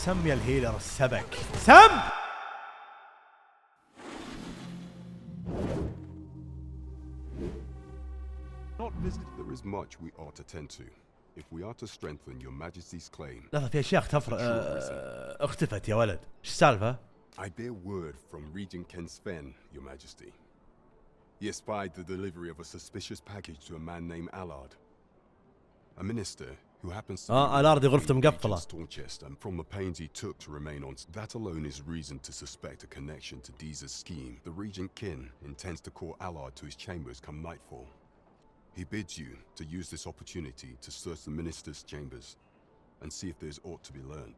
سمي الهيلر السبك. سم! There is much we ought to tend to if we are to strengthen your majesty's claim. لحظة في أشياء اختفت يا ولد. إيش السالفة؟ I bear word from Regent Ken Sven, your majesty. He espied the delivery of a suspicious package to a man named Allard, a minister who happens to Allard غرفته be مقفلة. Regent's chest, and from the pains he took to remain on, that alone is reason to suspect a connection to Deeza's scheme. The Regent Kin intends to call Allard to his chambers come nightfall. He bids you to use this opportunity to search the minister's chambers and see if there is aught to be learned.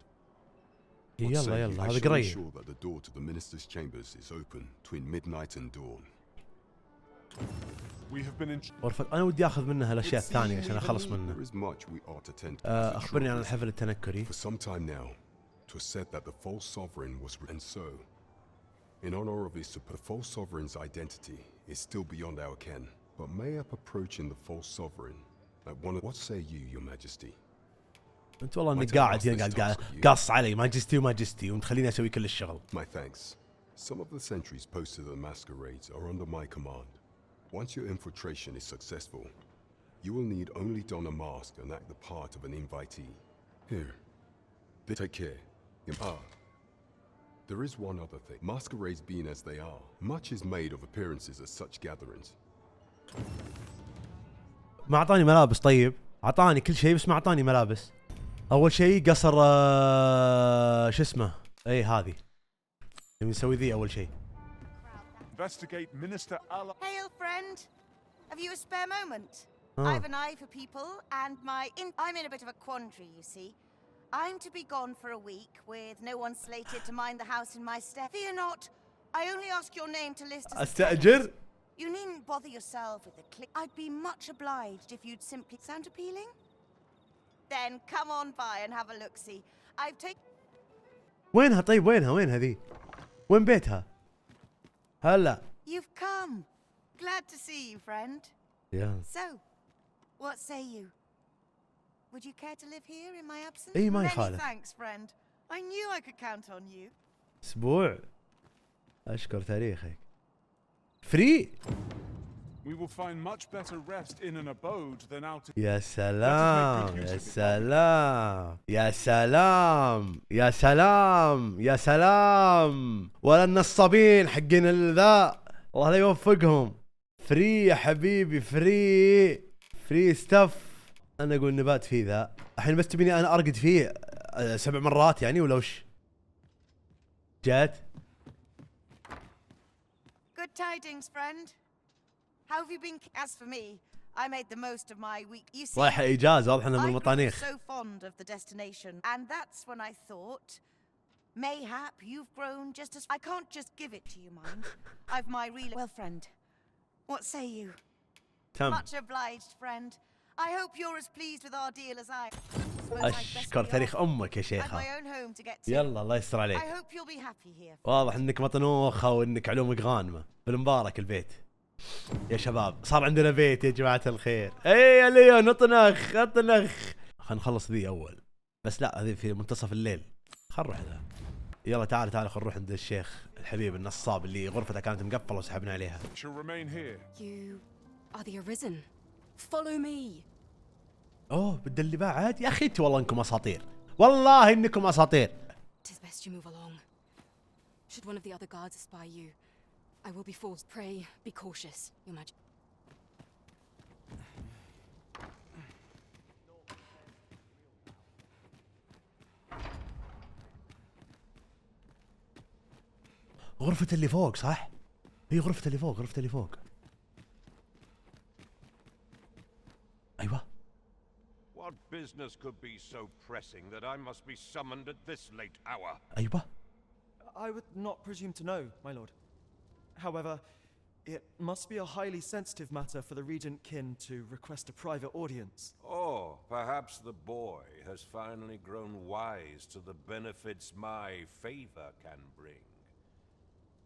يلا I هذا shall قريب. ensure that the door to the minister's chambers is open between midnight and dawn. غرفة أنا ودي أخذ منها الأشياء الثانية عشان أخلص منه. There is much we ought to tend to. أخبرني عن الحفل التنكري. For some time now, 'twas said that the false sovereign was, and so, in honor of his, the false sovereign's identity is still beyond our ken. But may up approaching the false sovereign at one of, what say you, your majesty? أنت والله إنك قاعد قاص علي ماجستي ومتخليني أسوي كل الشغل. My thanks. Some of the sentries posted at masquerades are under my command. Once your infiltration is successful, you will need only don a mask and act the part of an invitee. Here, take care. There is one other thing. Masquerades being as they are, much is made of appearances at such gatherings. ما أعطاني ملابس طيب. أعطاني كل شيء بس ما أعطاني ملابس. أول شيء قصر شو اسمه؟ أي هذه. نبي نسوي ذي أول شيء. Investigate Minister Allard. Hail, friend. Have you a spare moment? I've an eye for people, and I'm in a bit of a quandary, you see. I'm to be gone for a week, with no one slated to mind the house in my stead. Fear not. I only ask your name to list as أستأجر. You needn't bother yourself with the click. I'd be much obliged if you'd simply... Sound appealing? Then come on by and have a look-see. I've taken... وينها طيب وين ذي؟ وين بيتها؟ هلا. You've come. Glad to see you, friend. Yeah. So, what say you? Would you care to live here in my absence? إيه ما Many يخالف. thanks, friend. I knew I could count on you. أسبوع. أشكر تاريخك. Free. We will find much better rest in an abode than out. يا سلام يا سلام يا سلام يا سلام يا سلام ولا النصابين حقين الذا الله لا يوفقهم. فري يا حبيبي فري ستاف. انا اقول نبات فيه ذا الحين بس تبيني انا ارقد فيه 7 مرات يعني ولا وش؟ جات. Good tidings, friend. How have you been? As for me, I made the most of my week. You see, رايح إجازة واضح إنه من I grew المطانيخ. so fond of the destination, and that's when I thought, mayhap you've grown just as. I can't just give it to you, mind. I've my real. Well, friend, what say you? تم. Much obliged, friend. I hope you're as pleased with our deal as I. أشكر تاريخ أمك يا شيخة. يلا الله يستر عليك. I hope you'll be happy here. واضح إنك مطنوخة وإنك علومك غانمة. بالمبارك البيت. يا شباب صار عندنا بيت يا جماعة الخير. اي يا ليو نطنخ. خلينا نخلص ذي اول. بس لا هذه في منتصف الليل. خل نروح ذا. يلا تعال خل نروح عند الشيخ الحبيب النصاب اللي غرفته كانت مقفلة وسحبنا عليها. You are the arisen. Follow me. اوه بتدلي بعد يا اخي انت والله انكم اساطير. والله انكم اساطير. Tis best you move along. Should one of the other guards espy you, I will be forced. Pray, be cautious, Your Majesty. غرفة اللي فوق صح؟ هي غرفة اللي فوق. أيوة. What business could be so pressing that I must be summoned at this late hour? أيوة. I would not presume to know, my lord. However, it must be a highly sensitive matter for the Regent Kin to request a private audience. Oh, perhaps the boy has finally grown wise to the benefits my favor can bring.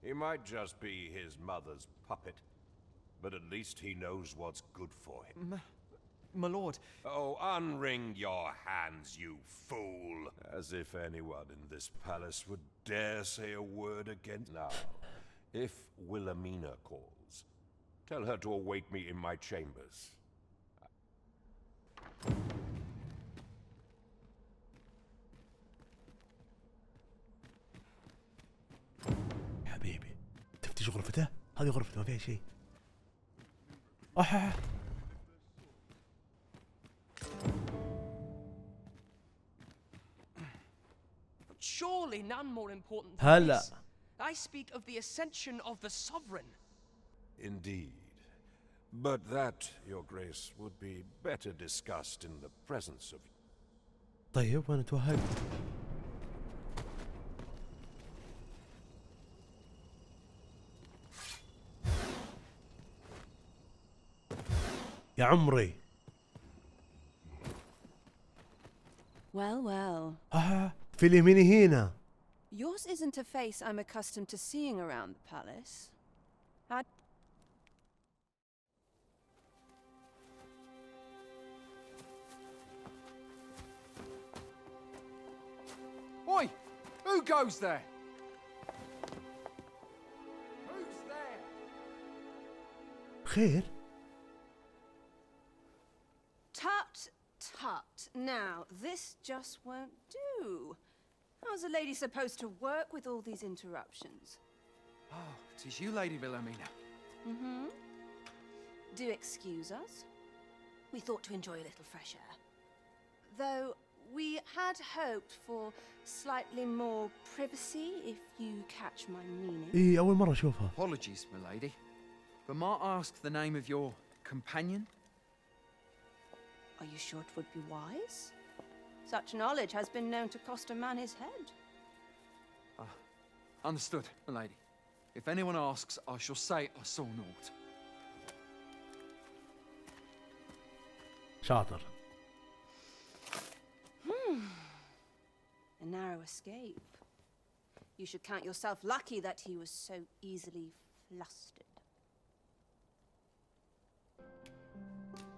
He might just be his mother's puppet, but at least he knows what's good for him. my lord. Oh, unring your hands, you fool! As if anyone in this palace would dare say a word against. Now, if Wilhelmina calls, tell her to await me in my chambers. حبيبي تفتش غرفته؟ هذه غرفته ما فيها شيء. Surely none more important than هلا. this. I speak of the ascension of the sovereign. Indeed. But that, Your Grace, would be better discussed in the presence of... طيب وانا توهقت. يا عمري. Well, well. في اليمين هنا. Yours isn't a face I'm accustomed to seeing around the palace. Oi! Who goes there? Who's there? خير. Tut, tut. Now, this just won't do. How's a lady supposed to work with all these interruptions? Oh, 'tis you, Lady Wilhelmina. Mm-hmm. Do excuse us. We thought to enjoy a little fresh air. Though we had hoped for slightly more privacy, if you catch my meaning. إيه أول مرة أشوفها. Apologies, my lady. But might I ask the name of your companion? Are you sure it would be wise? Such knowledge has been known to cost a man his head. Understood, my lady. If anyone asks, I shall say I saw naught. شاطر. A narrow escape. You should count yourself lucky that he was so easily flustered.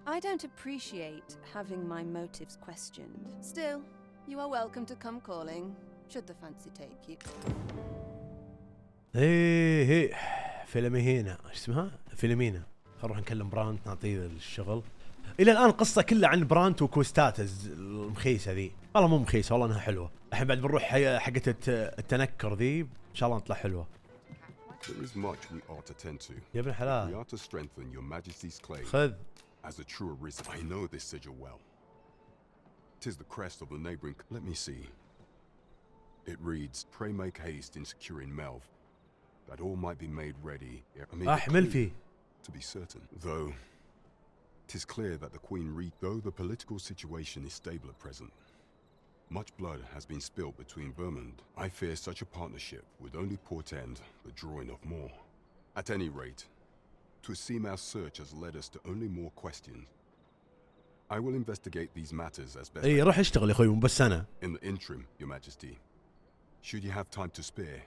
I don't appreciate having my motives questioned. Still, you are welcome to come calling, should the fancy take you. إيه فيلمينا ايش اسمها؟ فيلمينا. خلينا نروح نكلم برانت نعطيه الشغل. الى الان القصه كلها عن برانت وكوستات المخيسه ذي. والله مو مخيسه والله انها حلوه. الحين بعد بنروح حقت التنكر ذي ان شاء الله نطلع حلوه. There is much we ought to tend to. يا ابن We الحلال. are to strengthen your majesty's claim خذ. as a true arisen. I know this sigil well. 'Tis the crest of the neighboring. Let me see. It reads, "Pray make haste in securing Melv, that all might be made ready." I mean, احمل فيه. to be certain. Though 'tis clear that the Queen though the political situation is stable at present, much blood has been spilt between Vermund. I fear such a partnership would only portend the drawing of more. At any rate, 'twould seem our search has led us to only more questions. I will investigate these matters as best اي روح اشتغل يا اخوي مو بس انا. in the interim, Your Majesty. Should you have time to spare,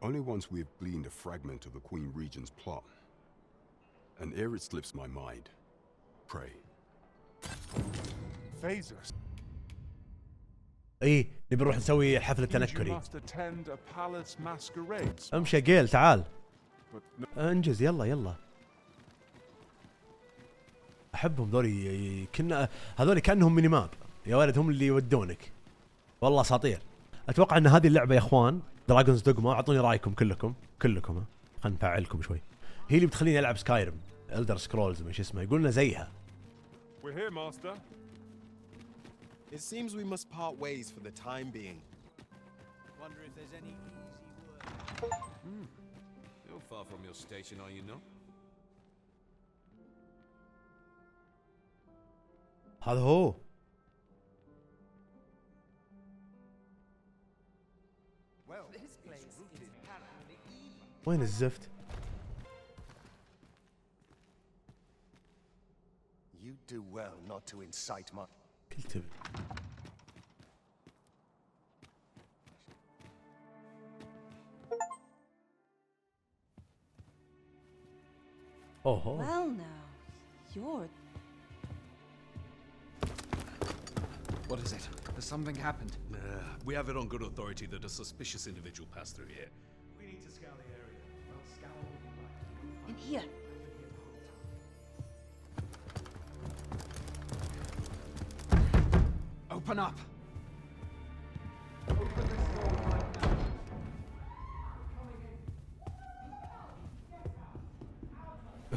only once we have gleaned a fragment of the Queen Regent's plot, and ere it slips my mind, pray. Phasers. اي نبي نروح نسوي حفله You تنكري. must attend a palace masquerade. امشي يا جيل تعال. But no, انجز يلا يلا. احبهم ذولي كنا هذول كانهم ميني ماب يا ولد هم اللي يودونك. والله اساطير. اتوقع ان هذه اللعبه يا اخوان دراقونز دوقما اعطوني رايكم كلكم ها. خلينا نفعلكم شوي. هي اللي بتخليني العب سكايرم الدر سكرولز ما اسمها يقولنا زيها. we're here, master. It seems we must part ways for the time being. Wonder if there's any easy work. You're far from your station, are you not? هذا هو. وين الزفت؟ You do well not to incite my... كل تبي. Well now, you're... What is it? Has something happened? We have it on good authority that a suspicious individual passed through here. We need to scour the area. Well, scour will be right. In here. Open up!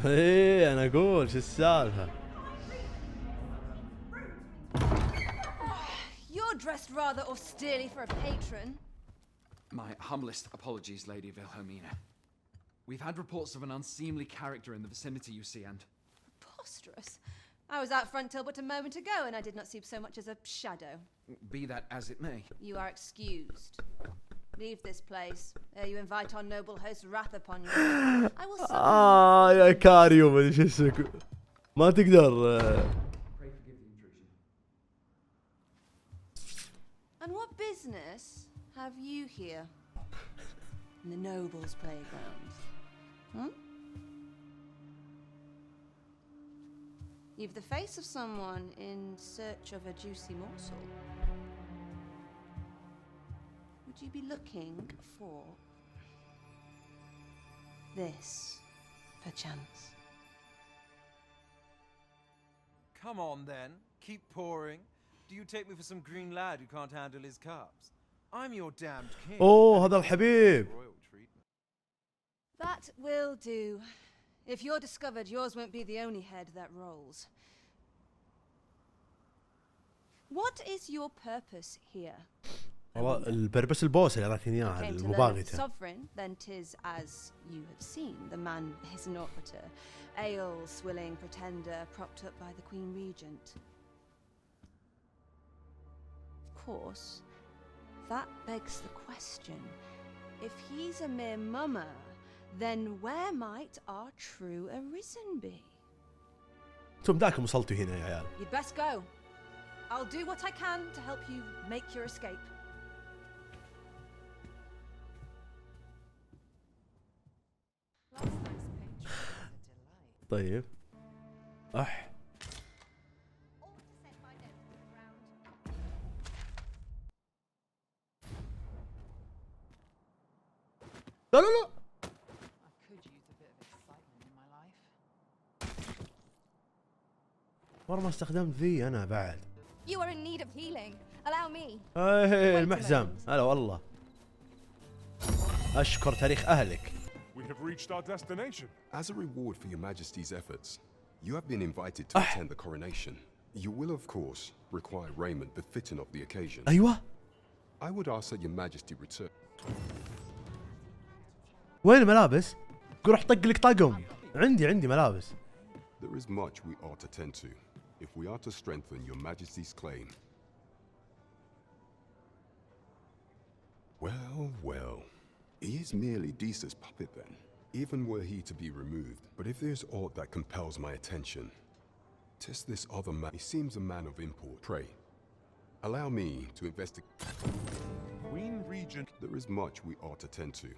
ايه انا اقول شو السالفة؟ You're dressed rather austerely for a patron. My humblest apologies, Lady Wilhelmina. We've had reports of an unseemly character in the vicinity, you see, and... Preposterous. I was out front till but a moment ago, and I did not see so much as a shadow. Be that as it may. You are excused. Leave this place, ere you invite our noble host's wrath upon you. I will يا كاريو ما ادري شو اسمك ما تقدر. And what business have you here? In the nobles' playgrounds? Hmm? You've the face of someone in search of a juicy morsel. Would you be looking for this, perchance? Come on then, keep pouring. Do you take me for some green lad who can't handle his cups? I'm your damned king. اوه هذا الحبيب. That will do. If you're discovered, yours won't be the only head that rolls. What is your purpose here? والله البربس البوس اللي اعطيني اياها المباغته. Sovereign, then 'tis as you have seen. The man is an orator, ale-swilling pretender propped up by the Queen Regent. Of course, that begs the question. If he's a mere mummer, then where might our true arisen be? انتم ذاكم وصلتوا هنا يا عيال. You'd best go. I'll do what I can to help you make your escape. طيب. لا لا لا. مرة ما استخدمت ذي انا بعد. You are in need of healing. Allow me. ايه المحزم. هلا والله. اشكر تاريخ اهلك. We have reached our destination. As a reward for your Majesty's efforts, you have been invited to attend the coronation. You will, of course, require raiment befitting of the occasion. ايوه. I would ask that your Majesty return. وين الملابس؟ قول روح طق لك طقم. عندي ملابس. There is much we ought to tend to, if we are to strengthen your Majesty's claim. Well. He is merely Deesa's puppet then, even were he to be removed. But if there's aught that compels my attention, 'tis this other man. He seems a man of import. Pray, allow me to investigate. Queen Regent. There is much we ought to tend to.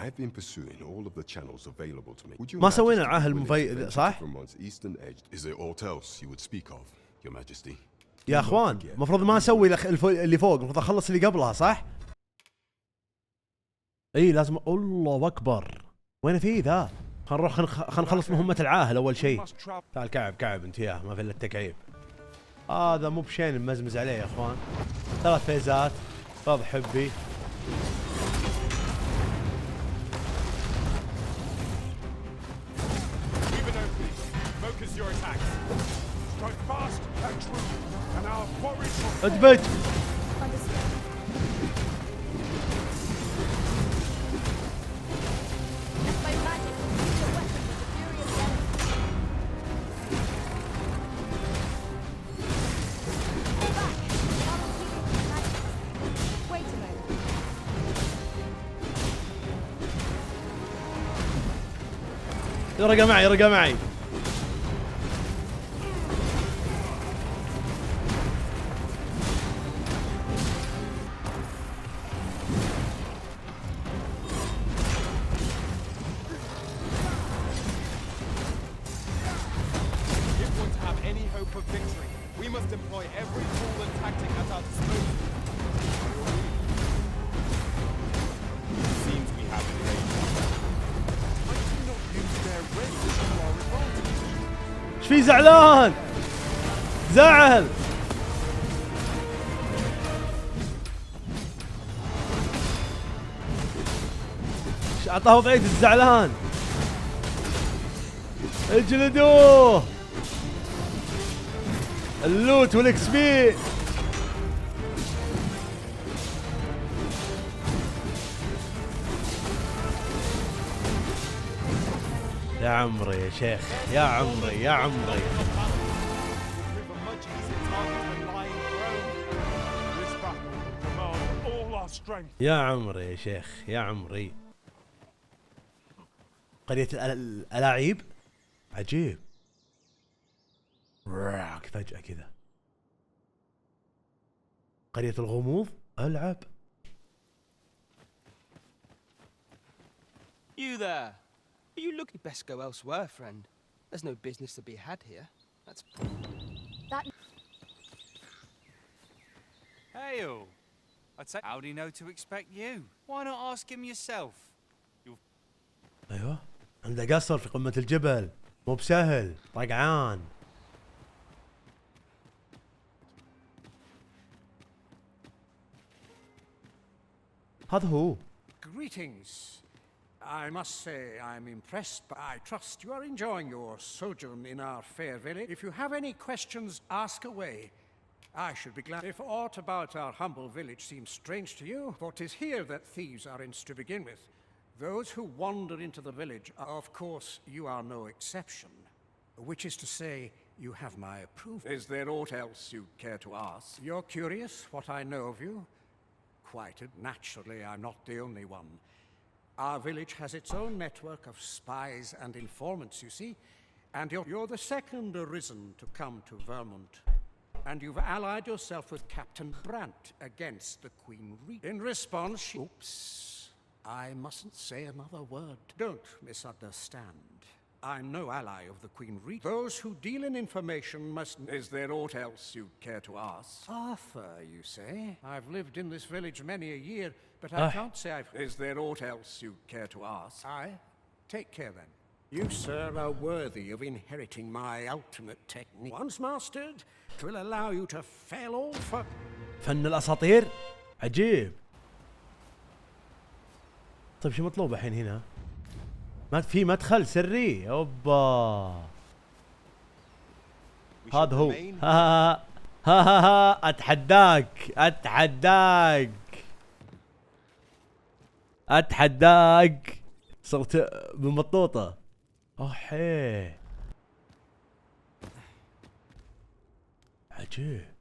I have been pursuing all of the channels available to me. Would you ما سوينا العاهل المفيد صح؟ from one's eastern edge? Is there aught else you would speak of, your Majesty? يا اخوان المفروض ما اسوي اللي فوق، المفروض اخلص اللي قبلها صح؟ اي لازم. الله اكبر. وين في ذا؟ خلينا نروح خلينا نخلص مهمة العاهل اول شيء. تعال كعب انت ياه ما في الا التكعيب. هذا مو بشين مزمز عليه يا اخوان. 3 فيزات. فض حبي. ادبج. رقى معي. employ every tool and tactic at our disposal. Seems we have an arrangement. I do not use their range to our advantage. ايش في زعلان؟ زعل. اعطاه وضعية الزعلان. اجلدوه. اللوت والاكس بي. يا عمري يا شيخ، يا عمري يا عمري. يا عمري يا شيخ، يا عمري. قرية الألاعيب عجيب. فجأة كذا. قرية الغموض ألعب. You there? Are you looking? Best go elsewhere, friend. There's no business to be had here. That's that. Hail! I'd say, how'd he know to expect you? Why not ask him yourself? أيوه، عنده قصر في قمة الجبل، مو بسهل، طقعان. هذا هو. Greetings. I must say I'm impressed, but I trust you are enjoying your sojourn in our fair village. If you have any questions, ask away. I should be glad. If aught about our humble village seems strange to you, for 'tis here that thieves are in to begin with. Those who wander into the village, of course, you are no exception. Which is to say, you have my approval. Is there aught else you'd care to ask? You're curious what I know of you? Quite naturally, I'm not the only one. Our village has its own network of spies and informants, you see, and you're the second arisen to come to Vermont. And you've allied yourself with Captain Brant against the Queen Regent. In response, oops, I mustn't say another word. Don't misunderstand. I'm no ally of the Queen Regent. Those who deal in information must... Is there aught else you'd care to ask? Arthur, you say? I've lived in this village many a year, but I can't say I've... Is there aught else you'd care to ask? Take care then. You, sir, are worthy of inheriting my ultimate technique. Once mastered, it will allow you to fail all for... فن الأساطير عجيب. طيب شو مطلوب الحين هنا؟ ما في مدخل سري. اوبا هذا هو. ها اتحداك اتحداك. صرت بمطوطة. اوحي عجيب.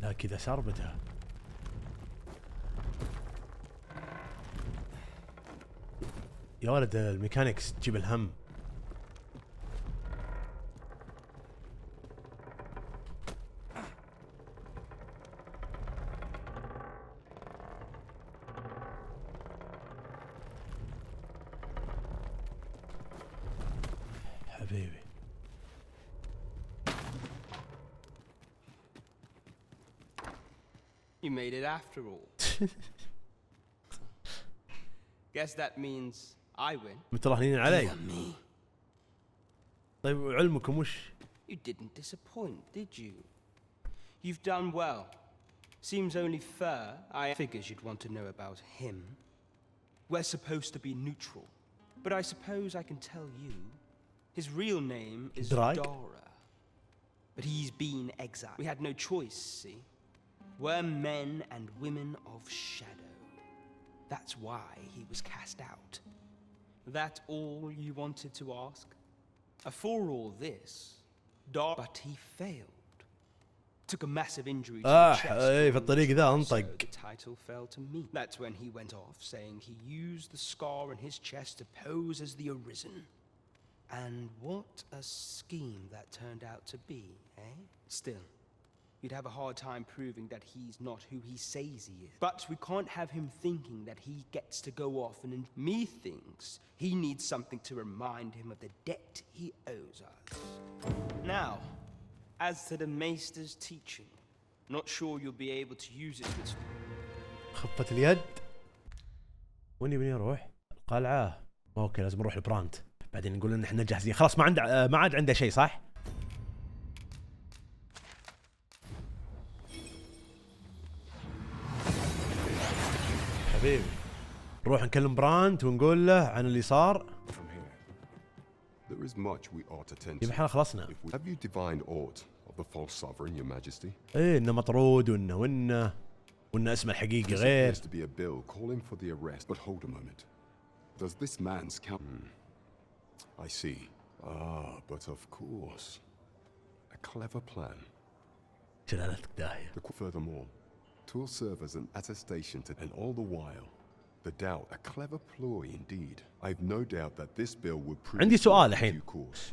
لا كذا سربتها. يا ولد الميكانيكس تجيب الهم. حبيبي. You made it after all. Guess that means I win. متراهنين علي. طيب علمكم وش؟ You didn't disappoint, did you? You've done well. Seems only fair. I figured you'd want to know about him. We're supposed to be neutral, but I suppose I can tell you. His real name is Dara. But he's been exiled. We had no choice, see? We're men and women of shadow. That's why he was cast out. That all you wanted to ask? For all this, but he failed. took a massive injury to the chest. ايه في الطريق ذا So انطق. the title fell to me. That's when he went off saying he used the scar on his chest to pose as the Arisen. And what a scheme that turned out to be, eh? Still, you'd have a hard time proving that he's not who he says he is. But we can't have him thinking that he gets to go off and me thinks he needs something to remind him of the debt he owes us. Now, as to the Maester's teaching, not sure you'll be able to use it with... خفة اليد. وين يبني اروح؟ القلعة. اوكي لازم نروح لبرانت. بعدين نقول ان احنا جاهزين. خلاص ما عاد عنده شيء صح؟ حبيبي. نروح نكلم برانت ونقول له عن اللي صار. There is much we ought to tend to. يبقى احنا خلصنا. Have you divined aught of the false sovereign, your majesty? ايه انه مطرود وانه اسمه الحقيقي غير. There appears to be a bill calling for the arrest, but hold a moment. Does this man's count? I see. But of course. A clever plan. جلالتك داهية. Furthermore, 'twill serve as an attestation to, and all the while, the doubt, a clever ploy indeed. I've no doubt that this bill would prove. عندي سؤال الحين.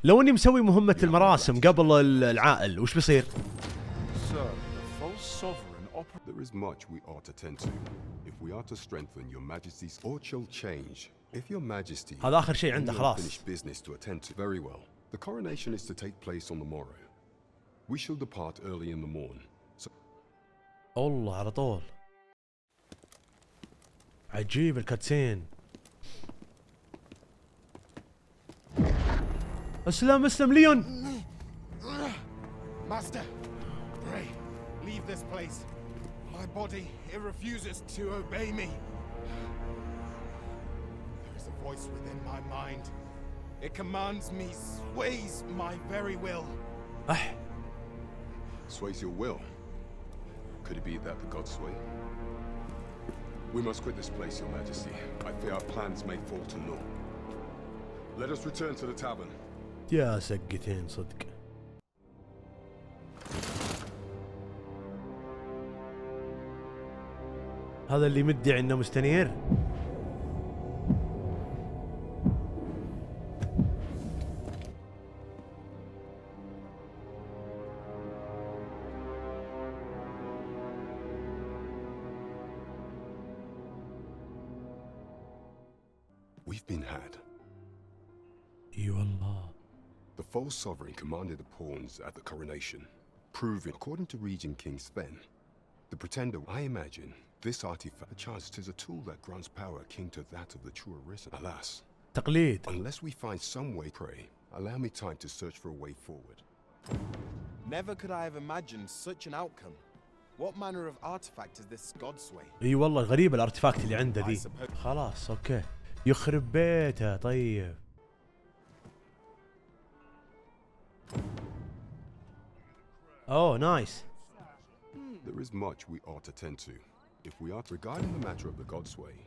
لو اني مسوي مهمة المراسم قبل العائل وش بيصير؟ Sir, the false sovereign There is much we ought to tend to. If we are to strengthen your majesty's, or shall change. If your majesty هذا آخر شيء عنده خلاص. Finished business to attend to. Very well. The coronation is to take place on the morrow. We shall depart early in the morn. So الله على طول. عجيب الكاتسين. اسلم ليون. Master, pray, leave this place. My body, it refuses to obey me. There is a voice within my mind. It commands me, sways my very will. Sways your will? Could it be that the gods sway? We must quit this place, your majesty. I fear our plans may fall to naught. Let us return to the tavern. يا سقتين صدق. هذا اللي مدعي انه مستنير. We've been had. اي والله. The false sovereign commanded the pawns at the coronation, proving, according to Regent King Sven, the pretender, I imagine, this artifact, perchance, 'tis a tool that grants power akin to that of the true Arisen. Alas, تقليد. Unless we find some way, pray, allow me time to search for a way forward. Never could I have imagined such an outcome. What manner of artifact is this Godsway? اي والله غريب الارتفاكت اللي عنده ذي. خلاص اوكي. يخرب بيته طيب. Oh, nice. There is much we ought to tend to. If we are regarding the matter of the Godsway,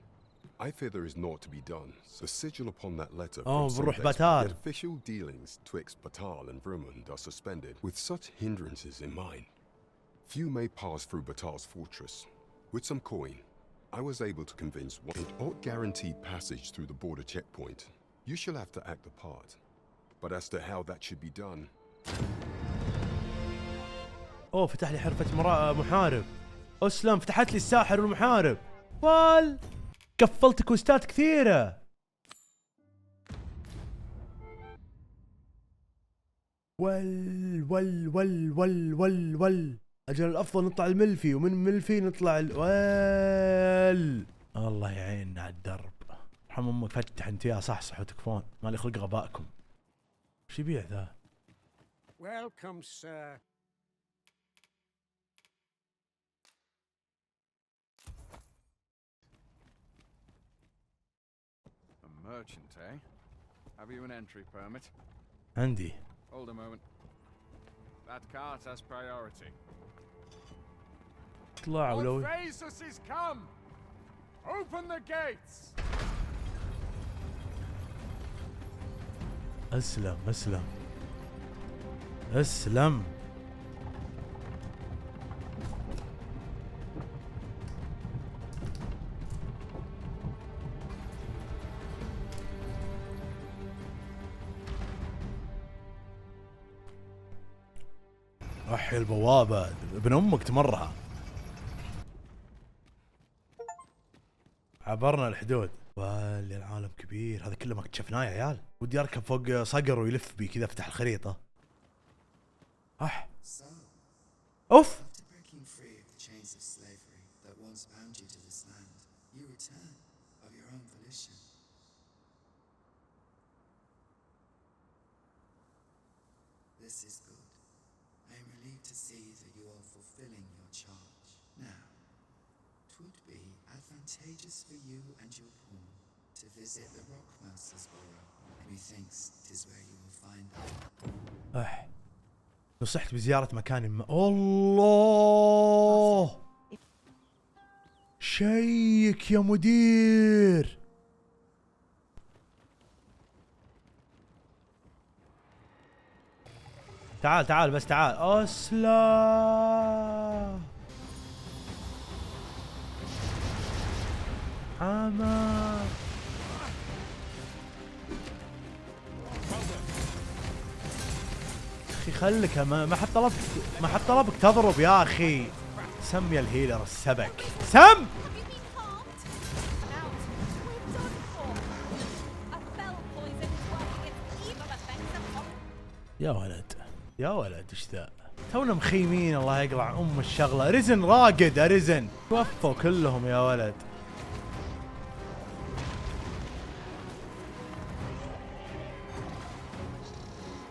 I fear there is naught to be done. The sigil upon that letter. بنروح باتال. The official dealings twixt Battahl and Vermund are suspended. With such hindrances in mind, few may pass through Battahl's fortress. With some coin, I was able to convince one. It ought guaranteed passage through the border checkpoint. You shall have to act the part. But as to how that should be done. اوه فتح لي حرفة محارب. اسلم فتحت لي الساحر والمحارب. كفلت كوستات كثيرة. ول اجل الافضل نطلع الملفي ومن ملفي نطلع الله يعيننا على الدرب. رحم امك فتح انت يا صحصح وتكفون. مالي خلق غبائكم. وش يبيع ذا؟ Welcome, sir. Merchant, eh? Have you an entry permit? عندي. Hold a moment. That cart has priority. اطلع ولو. Phaesus is come. Open the gates. اسلم. وحي البوابة ابن امك تمرها. عبرنا الحدود. والله العالم كبير، هذا كله ما اكتشفناه يا عيال. ودي اركب فوق صقر ويلف بي كذا افتح الخريطة. اوف. This is good. I am relieved to see that you are fulfilling your charge. Now, it would be advantageous for you and your pawn to visit the Rockmaster's Burrow. Methinks it is where you will find them. نصحت بزيارة مكان الله شيك يا مدير. تعال تعال بس تعال. أسلا حما أخي خلك ما حد طلبك تضرب يا أخي. سم يا الهيلر السبك سم. يا ولد يا ولد ايش ذا؟ تونا مخيمين الله يقلع ام الشغله. ريزن راقد ريزن توفوا كلهم يا ولد.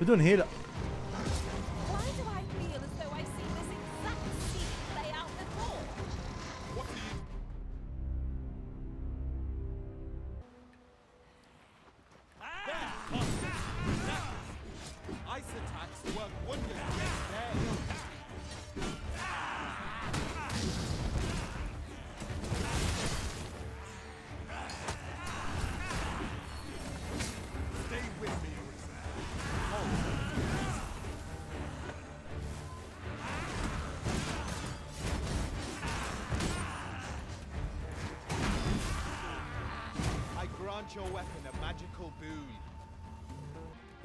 بدون هيلة.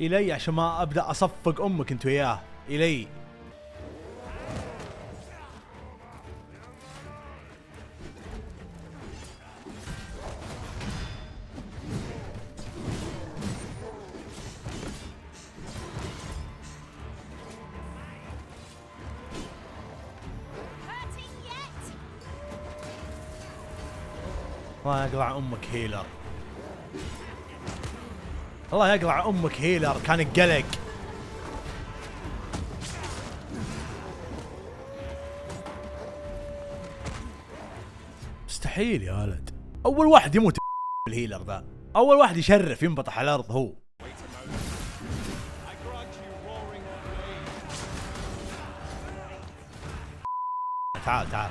إلي عشان ما أبدأ أصفق أمك أنت وياه. إلي الله يقلع أمك هيلر. الله يقلع امك هيلر كان قلق. مستحيل يا ولد. اول واحد يموت الهيلر ذا. اول واحد يشرف ينبطح على الارض هو. تعال تعال.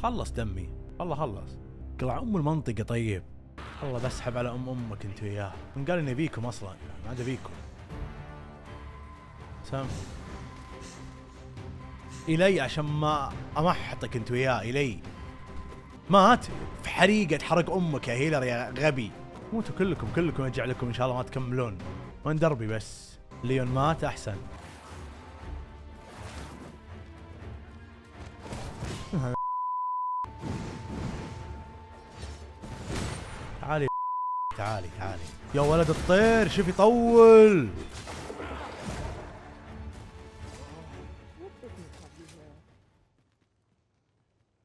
خلص دمي والله خلص. قلع ام المنطقة طيب. والله بسحب على امك انت وياه. من قال اني بيكم اصلا ما عاد بيكم. سام الي عشان ما امحطك انت وياه. الي مات في حريقة حرق امك يا هيلر يا غبي. موتوا كلكم ارجع لكم ان شاء الله ما تكملون. وين دربي بس ليون مات احسن. تعالي تعالي تعالي يا ولد الطير. شوف يطول.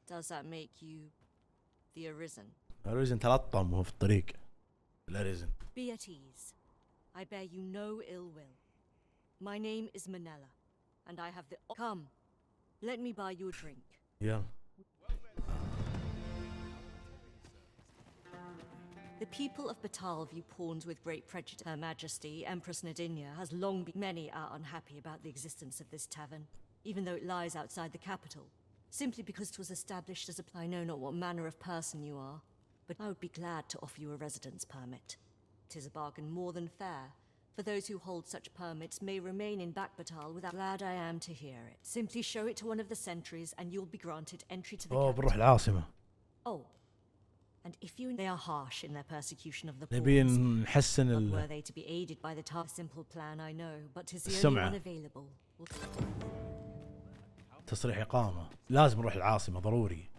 Does that make you the Arisen? Arisen تلطم وهو في الطريق. الأريزن. Be at ease. I bear you no ill will. My name is Manella, and I have the... Come, let me buy you a drink. Yeah. The people of Battahl view pawns with great prejudice. Her Majesty, Empress Nadinia, has long been... Many are unhappy about the existence of this tavern, even though it lies outside the capital, simply because it was established as a... I know not what manner of person you are, but I would be glad to offer you a residence permit. 'Tis a bargain more than fair, For those who hold such permits may remain in Battahl without. Glad I am to hear it. Simply show it to one of the sentries and you'll be granted entry to the capital. بنروح العاصمة. Oh, and if you they are harsh in their persecution of the نبي pawns. نحسن But ال were they to be aided by the simple plan, I know, but 'tis the only السمعة. one available. تصريح إقامة. لازم نروح العاصمة ضروري.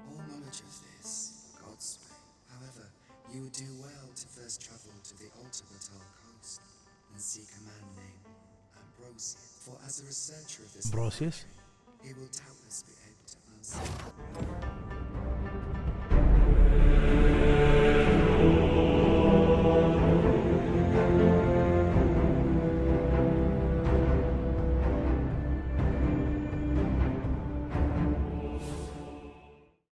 All knowledge of this, God's way. However, you would do well to first travel to the Battahl coast and seek a man named Ambrosius. For as a researcher of this Ambrosius? he will doubtless be able to answer.